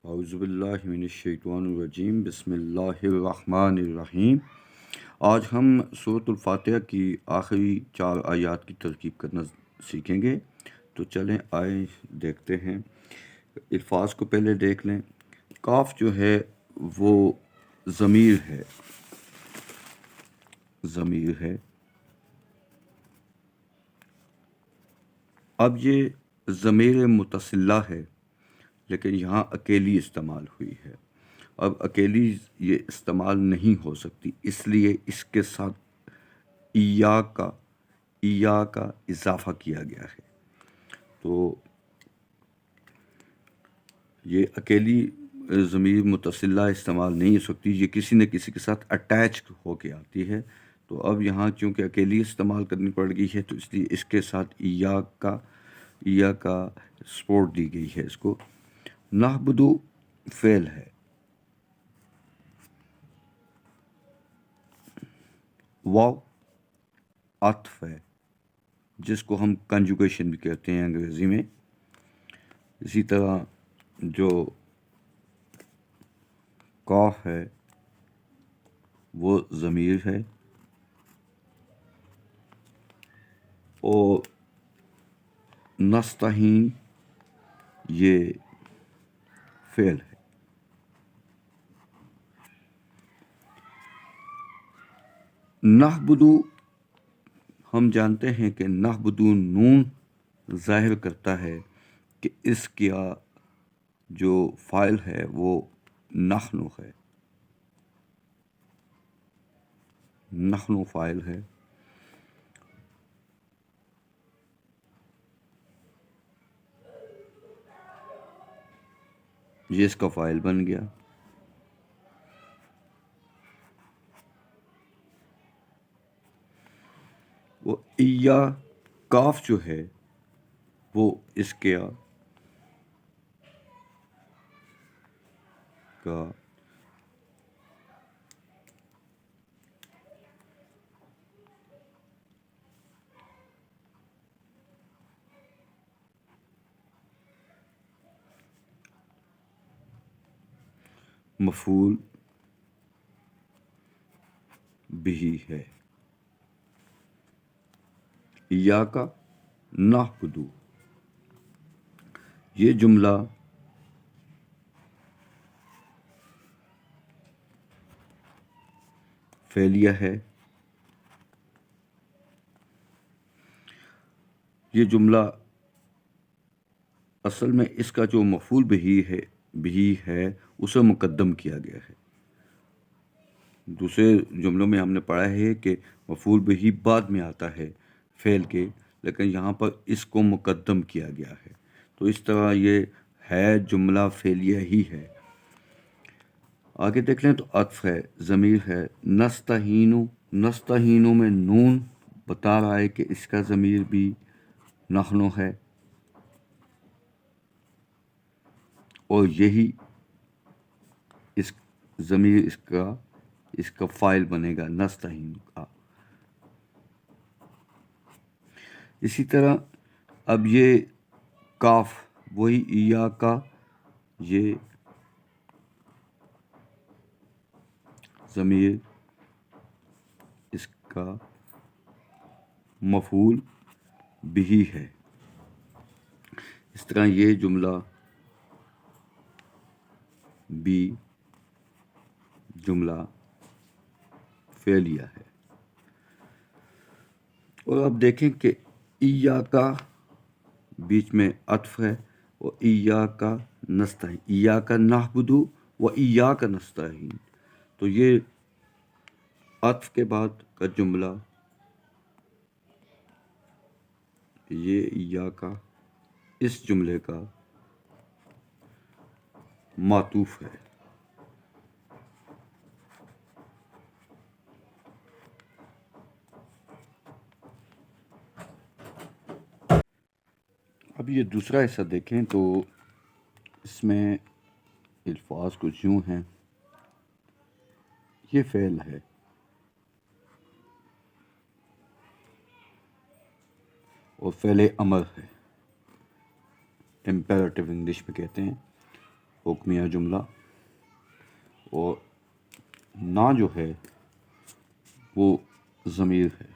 اعوذ باللہ من الشیطان الرجیم بسم اللہ الرحمن الرحیم۔ آج ہم سورۃ الفاتحہ کی آخری 4 آیات کی ترکیب کرنا سیکھیں گے، تو چلیں آئے دیکھتے ہیں۔ الفاظ کو پہلے دیکھ لیں۔ کاف جو ہے وہ ضمیر ہے۔ اب یہ ضمیر متصلہ ہے، لیکن یہاں اکیلی استعمال ہوئی ہے۔ اب اکیلی یہ استعمال نہیں ہو سکتی، اس لیے اس کے ساتھ ایا کا اضافہ کیا گیا ہے۔ تو یہ اکیلی ضمیر متصلہ استعمال نہیں ہو سکتی، یہ کسی نہ کسی کے ساتھ اٹیچ ہو کے آتی ہے۔ تو اب یہاں چونکہ اکیلی استعمال کرنی پڑ گئی ہے، تو اس لیے اس کے ساتھ ایا کا سپورٹ دی گئی ہے اس کو۔ نعبدو فعل ہے، واو عطف ہے، جس کو ہم کنجوگیشن بھی کہتے ہیں انگریزی میں۔ اسی طرح جو قاف ہے وہ ضمیر ہے، اور نستعین یہ فعل ہے۔ نعبدو ہم جانتے ہیں کہ نعبدو نون ظاہر کرتا ہے کہ اس کا جو فاعل ہے وہ نحن ہے، نحن فاعل ہے۔ یہ اس کا فاعل بن گیا۔ وہ ایا کاف جو ہے وہ اس کا مفعول بھی ہے۔ ایاک نعبدو یہ جملہ فعلیہ ہے۔ یہ جملہ اصل میں اس کا جو مفعول بھی ہے اسے مقدم کیا گیا ہے۔ دوسرے جملوں میں ہم نے پڑھا ہے کہ مفعول بھی بعد میں آتا ہے فعل کے، لیکن یہاں پر اس کو مقدم کیا گیا ہے، تو اس طرح یہ ہے جملہ فعلیہ ہی ہے۔ آگے دیکھ لیں تو عطف ہے، ضمیر ہے۔ نستعینو میں نون بتا رہا ہے کہ اس کا ضمیر بھی نحن ہے، اور یہی اس ضمیر اس کا فاعل بنے گا نستعین کا۔ اسی طرح اب یہ کاف وہی ایا کا، یہ ضمیر اس کا مفعول بھی ہے۔ اس طرح یہ جملہ بھی جملہ فعلیہ ہے۔ اور اب دیکھیں کہ ایاک بیچ میں عطف ہے، اور ایاک نستعین، ایاک نعبدو و ایاک نستعین، تو یہ عطف کے بعد کا جملہ یہ ایاک اس جملے کا معطوف ہے۔ اب یہ دوسرا حصہ دیکھیں تو اس میں الفاظ کچھ یوں ہیں۔ یہ فعل ہے، اور فعل امر ہے، امپیرٹیو انگلش میں کہتے ہیں۔ حکمیہ جملہ، اور نا جو ہے وہ ضمیر ہے۔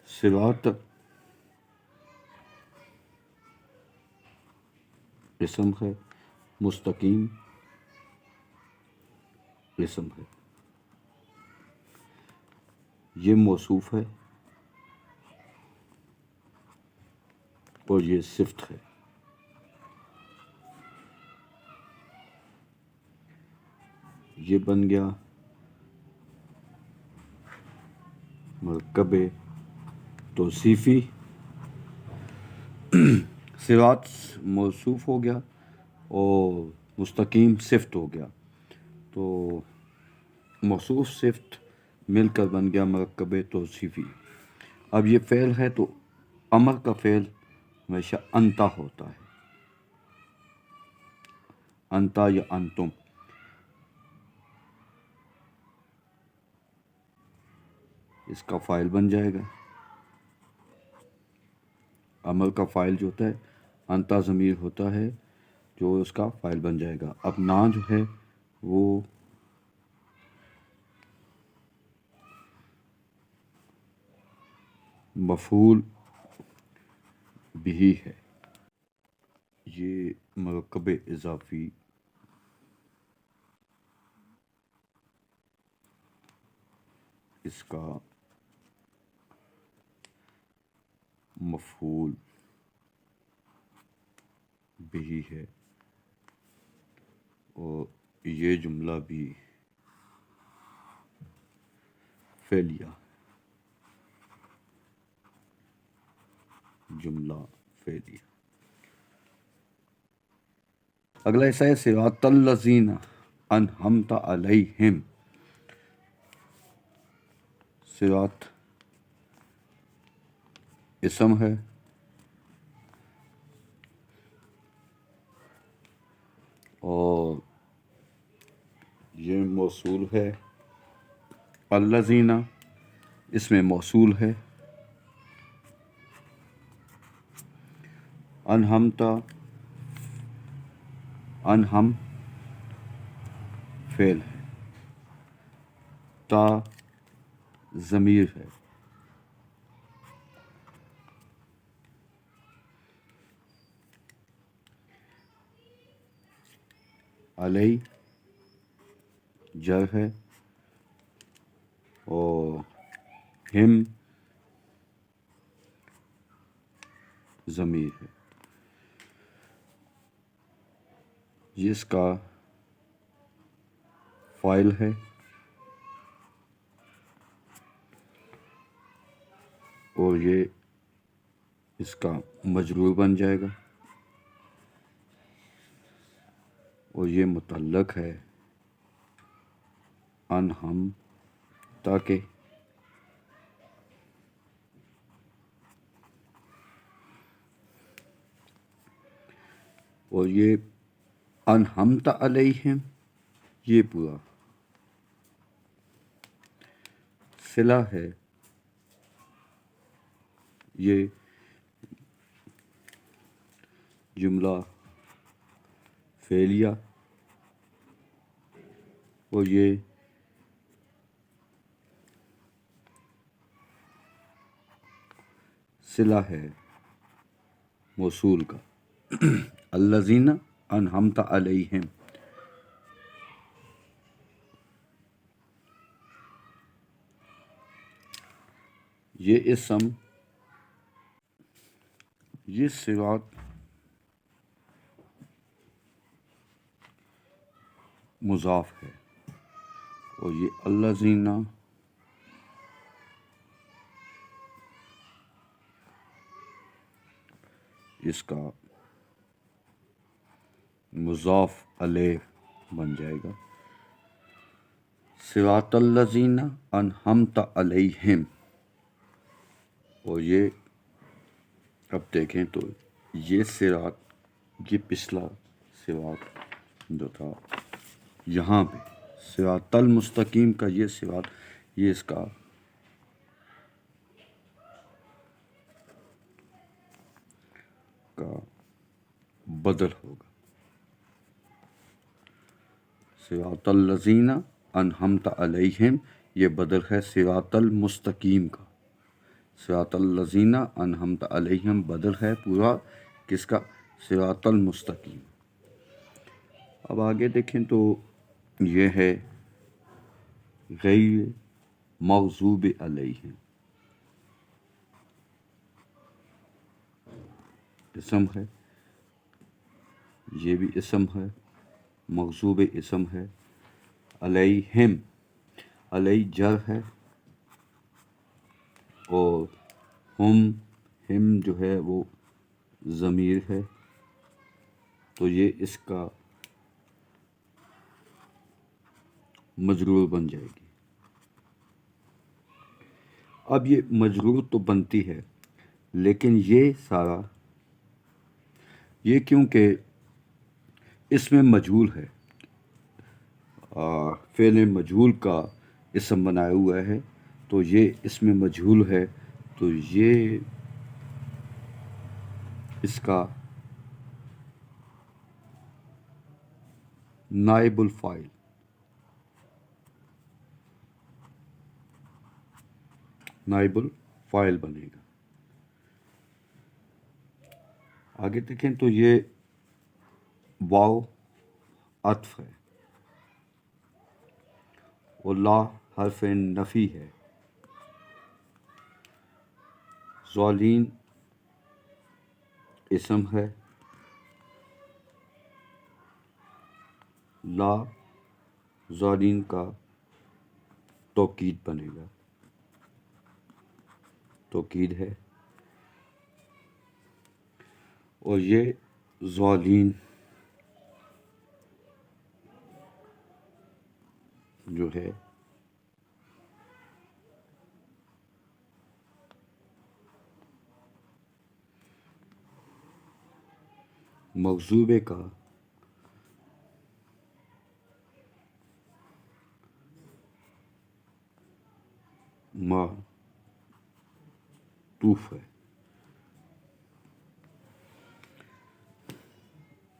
صراط اسم ہے، مستقیم اسم ہے، یہ موصوف ہے اور یہ صفت ہے۔ یہ بن گیا مرکب توصیفی۔ صراط موصوف ہو گیا اور مستقیم صفت ہو گیا، تو موصوف صفت مل کر بن گیا مرکب توصیفی۔ اب یہ فعل ہے تو امر کا فعل ہمیشہ انتا ہوتا ہے، انتا یا انتم۔ اس کا فاعل بن جائے گا، امر کا فاعل جو ہوتا ہے انتا ضمیر ہوتا ہے جو اس کا فاعل بن جائے گا۔ اب نا جو ہے وہ مفعول بھی ہے، یہ مرکب اضافی اس کا مفعول بھی ہے، اور یہ جملہ بھی فعلیہ، جملہ فعلیہ۔ اگلا ایسا ہے صراط الذین انعمت علیہم۔ صراط اسم ہے اور یہ موصول ہے، الذین اس میں موصول ہے، انعمت انہم فعل ہے، تا ضمیر ہے، علی جر ہے، اور ہم ضمیر ہے۔ یہ اس کا فاعل ہے، اور یہ اس کا مجرور بن جائے گا، اور یہ متعلق ہے انہم تاکہ، اور یہ انعمت علیہم یہ پورا صلہ ہے، یہ جملہ فعلیہ، اور یہ صلہ ہے موصول کا، الذین انعمت علیہم۔ یہ اسم، یہ صراط مضاف ہے، اور یہ الذین اس کا مضاف الیہ بن جائے گا، صراط الذین انعمت علیہم۔ اور یہ اب دیکھیں تو یہ صراط، یہ پچھلا صراط جو تھا یہاں پہ صراط المستقیم کا یہ صراط، یہ اس کا کا بدل ہوگا. صراط الذین انعمت علیہم یہ بدل ہے صراط المستقیم کا. صراط الذین انعمت علیہم بدل ہے پورا کس کا؟ صراط المستقیم. اب آگے دیکھیں تو یہ ہے غیر مغضوب علیہم، اسم ہے، یہ بھی اسم ہے، مغضوب اسم ہے، علیہم علی جر ہے، اور ہم جو ہے وہ ضمیر ہے، تو یہ اس کا مجرور بن جائے گی. اب یہ مجرور تو بنتی ہے، لیکن یہ سارا یہ کیونکہ اس میں مجہول ہے، فعل مجہول کا اسم بنایا ہوا ہے، تو یہ اس میں مجہول ہے، تو یہ اس کا نائب الفاعل بنے گا. آگے دیکھیں تو یہ واو عطف ہے اور لا حرف نفی ہے. ضالین اسم ہے، لا ضالین کا توکید بنے گا، توکید ہے، اور یہ ضالین جو ہے مغضوبے کا معطوف ہے،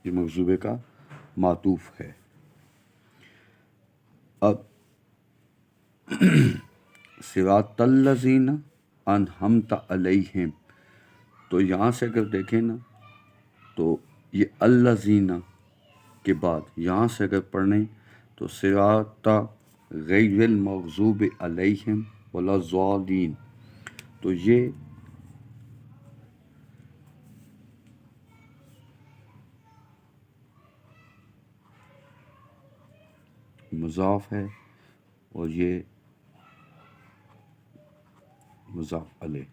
یہ مغضوبے کا معطوف ہے. اب صراط الذین انعمت علیہم، تو یہاں سے اگر دیکھیں نا تو یہ الذین کے بعد یہاں سے اگر پڑھیں تو صراط غیر المغضوب علیہم ولا الضالین، تو یہ مضاف ہے اور یہ مضاف علیہ.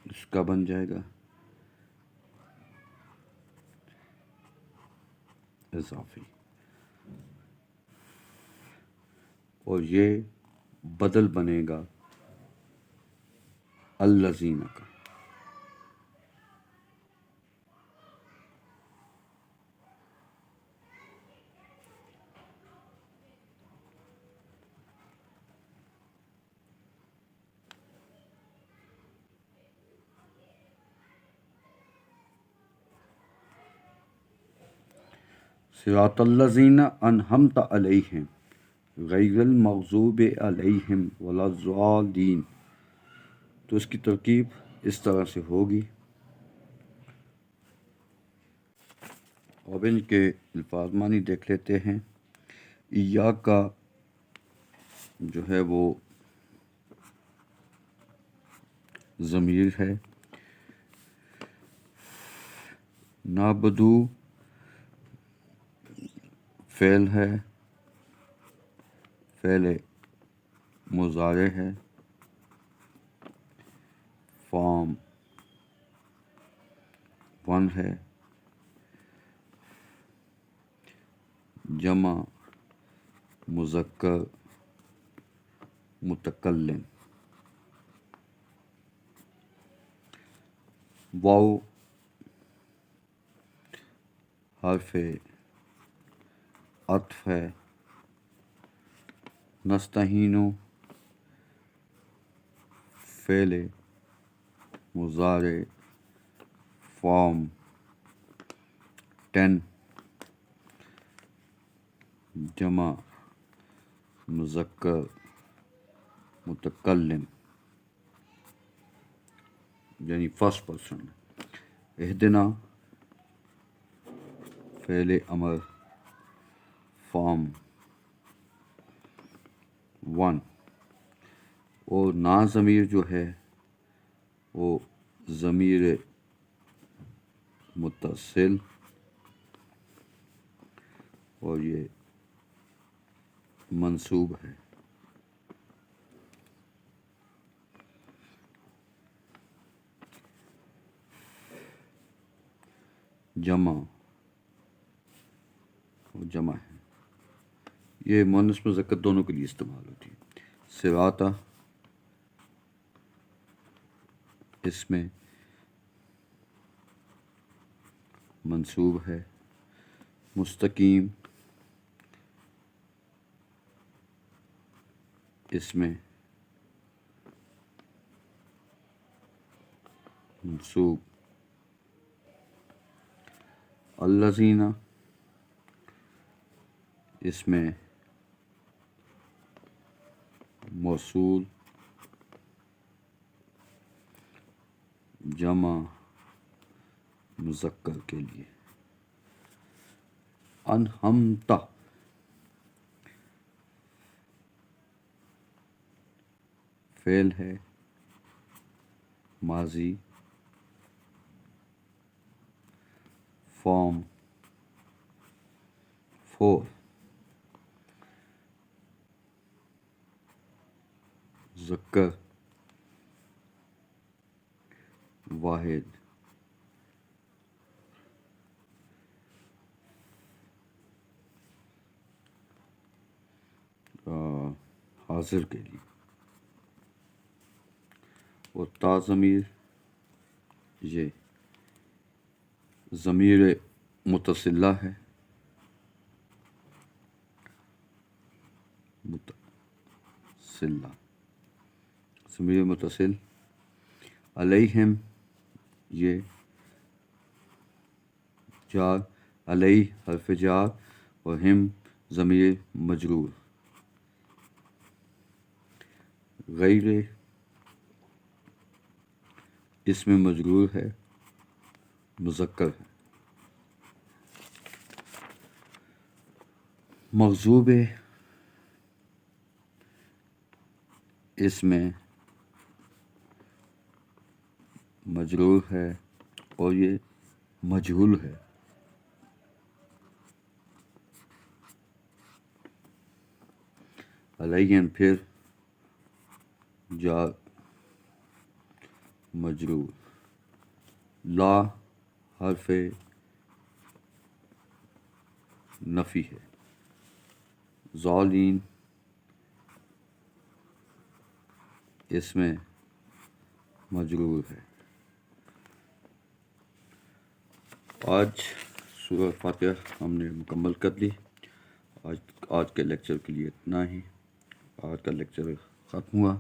اس کا بن جائے گا اضافی، اور یہ بدل بنے گا الذین کا. صراط الذین انعمت علیہم غیر المغضوب علیہم ولا الضالین، تو اس کی ترکیب اس طرح سے ہوگی. اب ان کے الفاظ معنی دیکھ لیتے ہیں. ایاکا جو ہے وہ ضمیر ہے، نعبدو فعل ہے، فعل مضارع ہے، فارم 1 ہے، جمع مذکر متکلم، واو حرف عطف ہے، نستعینو فعل مضارع فارم 10 جمع مذکر متکلم یعنی فرسٹ پرسن. اہدنا فعل امر فارم 1. اور نا ضمیر جو ہے وہ ضمیر متصل اور یہ منصوب ہے. جمع ہے. یہ مؤنث مذکر دونوں کے لیے استعمال ہوتی ہے. صراطہ اس میں منصوب ہے. مستقیم اس میں منصوب. الذین اس میں موصول. جمع مذکر کے لیے. انہمت فعل ہے ماضی فارم 4 مذکر واحد. حاضر کے لیے. اور تا ضمیر یہ ضمیر متصلہ ہے. ضمیر متصل. علیہم یہ جار علیہ حرف جار اور ہم ضمیر مجرور. غیر اس میں مجرور ہے مذکر ہے. مغضوب اس میں مجرور ہے اور یہ مجہول ہے. علیہم پھر جار مجرور. لا حرف نفی ہے. ضالین اس میں مجرور ہے. آج سورہ فاتحہ ہم نے مکمل کر لی. آج کے لیکچر کے لیے اتنا ہی. آج کا لیکچر ختم ہوا.